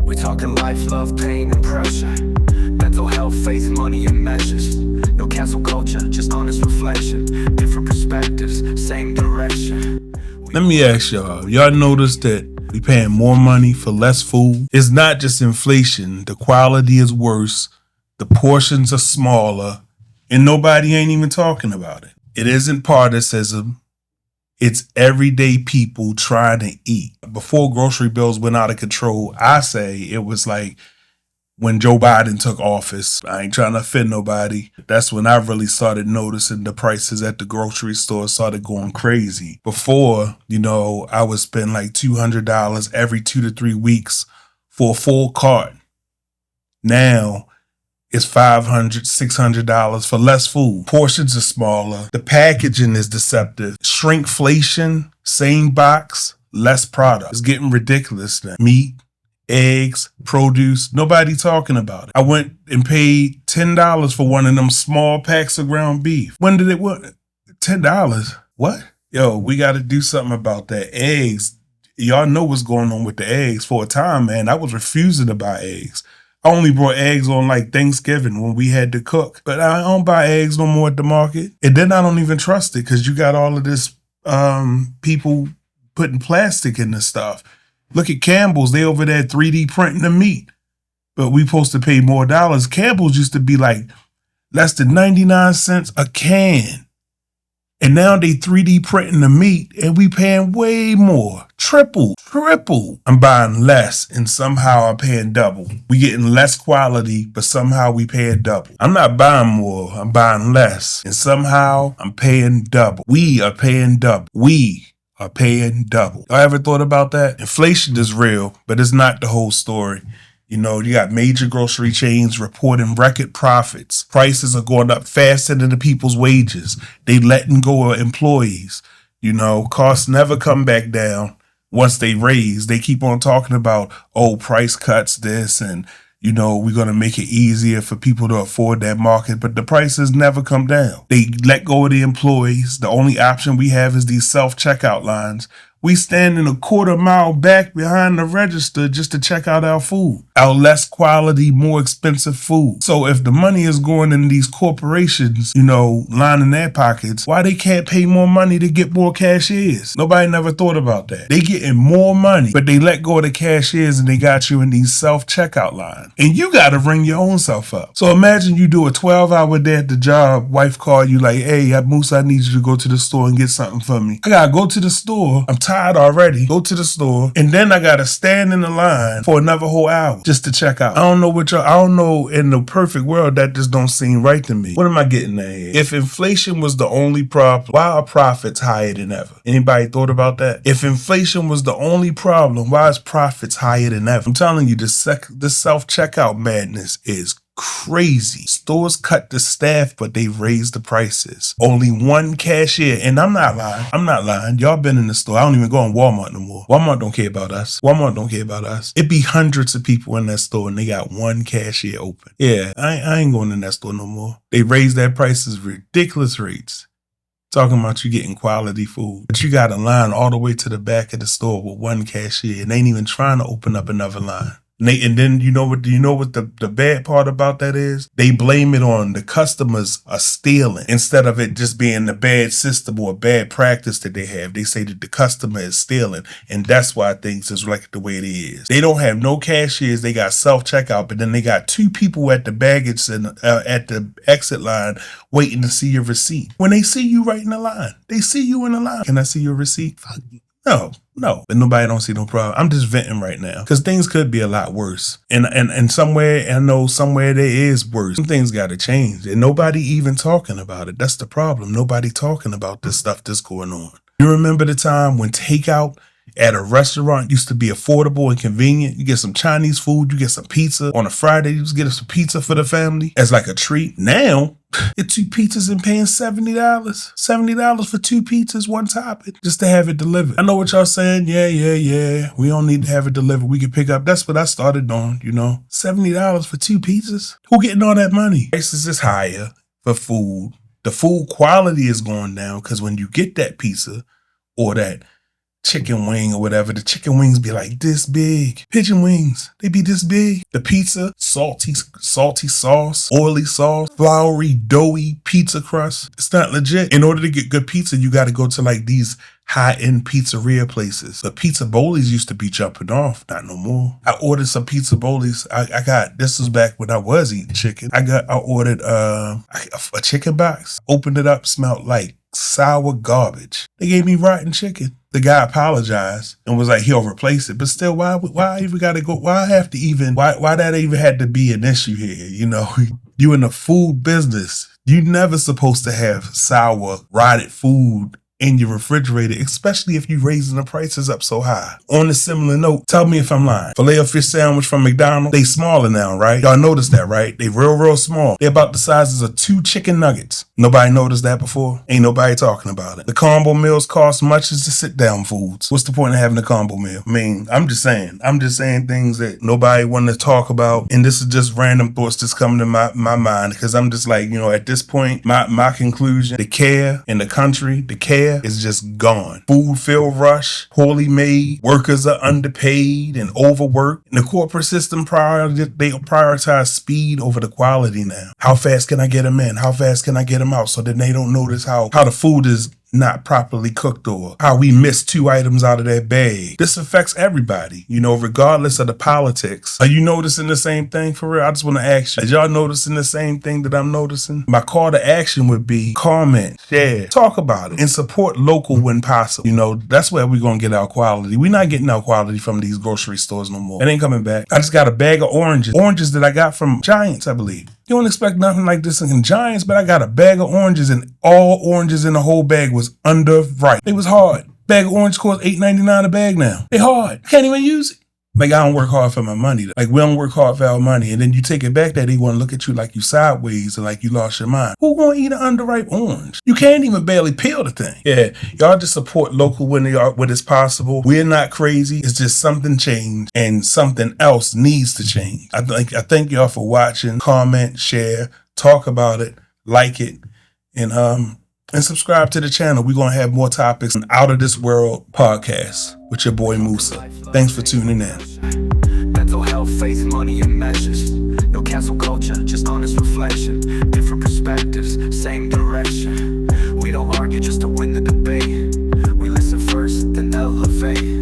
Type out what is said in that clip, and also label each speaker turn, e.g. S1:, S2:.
S1: We talking life, love, pain, and pressure. Mental health, faith, money, and measures. No cancel culture, just honest reflection. Different perspectives, same direction.
S2: Let me ask y'all notice that we paying more money for less food? It's not just inflation. The quality is worse. The portions are smaller. And nobody ain't even talking about it. It isn't partisan. It's everyday people trying to eat. Before grocery bills went out of control, I say it was like when Joe Biden took office. I ain't trying to offend nobody. That's when I really started noticing the prices at the grocery store started going crazy. Before, I would spend like $200 every 2 to 3 weeks for a full cart. Now, it's $500, $600 for less food. Portions are smaller. The packaging is deceptive. Shrinkflation, same box, less product. It's getting ridiculous now. Meat, eggs, produce, nobody talking about it. I went and paid $10 for one of them small packs of ground beef. When did it what? $10? What? Yo, we got to do something about that. Eggs, y'all know what's going on with the eggs. For a time, man, I was refusing to buy eggs. I only brought eggs on like Thanksgiving when we had to cook. But I don't buy eggs no more at the market. And then I don't even trust it because you got all of this people putting plastic in this stuff. Look at Campbell's. They over there 3D printing the meat. But we supposed to pay more dollars. Campbell's used to be like less than 99 cents a can. And now they 3D printing the meat and we paying way more. Triple. I'm buying less and somehow I'm paying double. We getting less quality, but somehow we paying double. I'm not buying more, I'm buying less. And somehow I'm paying double. We are paying double. Y'all ever thought about that? Inflation is real, but it's not the whole story. You got major grocery chains reporting record profits. Prices are going up faster than the people's wages. They letting go of employees. Costs never come back down once they raise. They keep on talking about, price cuts this and, we're going to make it easier for people to afford that market. But the prices never come down. They let go of the employees. The only option we have is these self-checkout lines. We standing a quarter mile back behind the register just to check out our food. Our less quality, more expensive food. So if the money is going in these corporations, lining their pockets, why they can't pay more money to get more cashiers? Nobody never thought about that. They getting more money, but they let go of the cashiers and they got you in these self-checkout lines. And you got to ring your own self up. So imagine you do a 12-hour day at the job, wife call you like, hey, Moose, I need you to go to the store and get something for me. I got to go to the store. I'm tired already. Go to the store. And then I got to stand in the line for another whole hour just to check out. I don't know in the perfect world that just don't seem right to me. What am I getting at here? If inflation was the only problem, why are profits higher than ever? Anybody thought about that? If inflation was the only problem, why is profits higher than ever? I'm telling you, this self-checkout madness is crazy. Stores cut the staff, but they raised the prices. Only one cashier, and I'm not lying. Y'all been in the store. I don't even go in Walmart no more. Walmart don't care about us. It be hundreds of people in that store and they got one cashier open. Yeah, I ain't going in that store no more. They raised their prices ridiculous rates. Talking about you getting quality food. But you got a line all the way to the back of the store with one cashier and they ain't even trying to open up another line. And then you know what the bad part about that is? They blame it on the customers are stealing instead of it just being the bad system or bad practice that they have. They say that the customer is stealing, and that's why things is like the way it is. They don't have no cashiers. They got self-checkout, but then they got 2 people at the baggage and at the exit line waiting to see your receipt. When they see you right in the line, they see you in the line. Can I see your receipt? Fuck you. No, but nobody don't see no problem. I'm just venting right now because things could be a lot worse. And somewhere, I know somewhere there is worse. Some things got to change and nobody even talking about it. That's the problem. Nobody talking about this stuff that's going on. You remember the time when takeout at a restaurant used to be affordable and convenient? You get some Chinese food, you get some pizza. On a Friday, you just get some pizza for the family as like a treat. Now, get 2 pizzas and paying $70. $70 for 2 pizzas, one topping, just to have it delivered. I know what y'all saying. Yeah. We don't need to have it delivered. We can pick up. That's what I started doing, $70 for 2 pizzas. Who getting all that money? Prices is higher for food. The food quality is going down because when you get that pizza or that chicken wing or whatever, the chicken wings be like this big. Pigeon wings, they be this big. The pizza, salty sauce, oily sauce, floury, doughy pizza crust. It's not legit. In order to get good pizza, you got to go to like these high-end pizzeria places. The pizza bowlies used to be jumping off, not no more. I ordered some pizza bowlies. I got, this was back when I was eating chicken. I ordered a chicken box, opened it up, smelled like sour garbage. They gave me rotten chicken. The guy apologized and was like, he'll replace it. But still, why even gotta go? Why that even had to be an issue here? You know, you in the food business. You never supposed to have sour, rotted food in your refrigerator, especially if you're raising the prices up so high. On a similar note, tell me if I'm lying. Filet-O-Fish sandwich from McDonald's, they smaller now, right? Y'all noticed that, right? They real small. They're about the sizes of 2 chicken nuggets. Nobody noticed that before? Ain't nobody talking about it. The combo meals cost much as the sit-down foods. What's the point of having a combo meal? I mean, I'm just saying things that nobody wanted to talk about, and this is just random thoughts just coming to my mind, because I'm just like, you know, at this point, my conclusion, the care in the country, the care is just gone. Food field rush, poorly made, workers are underpaid and overworked. And the corporate system they prioritize speed over the quality now. How fast can I get them in? How fast can I get them out? So then they don't notice how the food is not properly cooked or how we missed 2 items out of that bag. This affects everybody, you know, regardless of the politics. Are you noticing the same thing for real? I just want to ask you, are y'all noticing the same thing that I'm noticing? My call to action would be comment, share, talk about it, and support local when possible. You know, that's where we're going to get our quality. We're not getting our quality from these grocery stores no more. It ain't coming back. I just got a bag of oranges that I got from Giants, I believe. You don't expect nothing like this in Giants, but I got a bag of oranges and all oranges in the whole bag was underripe. It was hard. Bag of orange costs $8.99 a bag now. They hard. Can't even use it. Like, I don't work hard for my money. Like, we don't work hard for our money. And then you take it back that they want to look at you like you sideways or like you lost your mind. Who gonna eat an underripe orange? You can't even barely peel the thing. Yeah, y'all just support local when it's possible. We're not crazy. It's just something changed and something else needs to change. I thank y'all for watching. Comment, share, talk about it, like it, and subscribe to the channel. We're going to have more topics on Out of This World podcast with your boy Musa. Thanks for tuning in.
S1: Mental health, faith, money, and measures. No cancel culture, just honest reflection. Different perspectives, same direction. We don't argue just to win the debate. We listen first, then elevate.